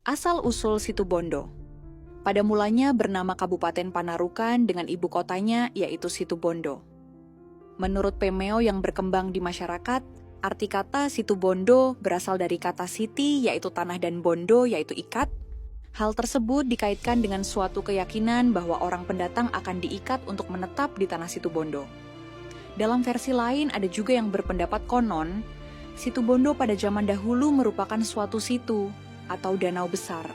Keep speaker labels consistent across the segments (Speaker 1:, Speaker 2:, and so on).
Speaker 1: Asal-usul Situbondo. Pada mulanya bernama Kabupaten Panarukan dengan ibu kotanya yaitu Situbondo. Menurut Pemeo yang berkembang di masyarakat, arti kata Situbondo berasal dari kata siti yaitu tanah dan bondo yaitu ikat. Hal tersebut dikaitkan dengan suatu keyakinan bahwa orang pendatang akan diikat untuk menetap di tanah Situbondo. Dalam versi lain ada juga yang berpendapat konon, Situbondo pada zaman dahulu merupakan suatu situ atau danau besar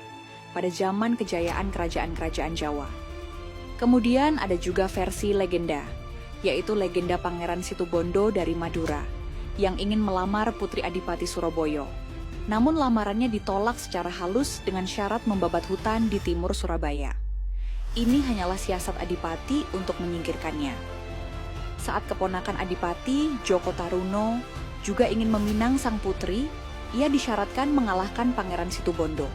Speaker 1: pada zaman kejayaan kerajaan-kerajaan Jawa. Kemudian ada juga versi legenda, yaitu legenda Pangeran Situbondo dari Madura, yang ingin melamar Putri Adipati Suroboyo. Namun lamarannya ditolak secara halus dengan syarat membabat hutan di timur Surabaya. Ini hanyalah siasat Adipati untuk menyingkirkannya. Saat keponakan Adipati, Joko Taruno, juga ingin meminang sang putri, ia disyaratkan mengalahkan Pangeran Situbondo.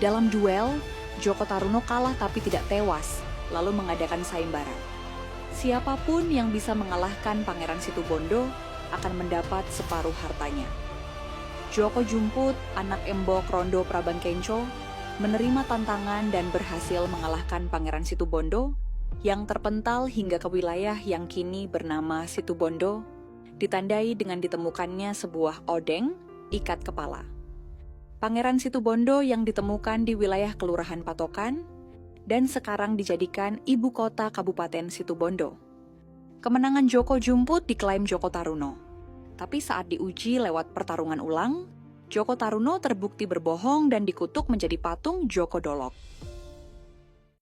Speaker 1: Dalam duel, Joko Taruno kalah tapi tidak tewas, lalu mengadakan sayembara. Siapapun yang bisa mengalahkan Pangeran Situbondo akan mendapat separuh hartanya. Joko Jumput, anak Embok Rondo Prabangkenco, menerima tantangan dan berhasil mengalahkan Pangeran Situbondo yang terpental hingga ke wilayah yang kini bernama Situbondo, ditandai dengan ditemukannya sebuah odeng, ikat kepala. Pangeran Situbondo yang ditemukan di wilayah Kelurahan Patokan dan sekarang dijadikan ibu kota Kabupaten Situbondo. Kemenangan Joko Jumput diklaim Joko Taruno. Tapi saat diuji lewat pertarungan ulang, Joko Taruno terbukti berbohong dan dikutuk menjadi patung Joko Dolok.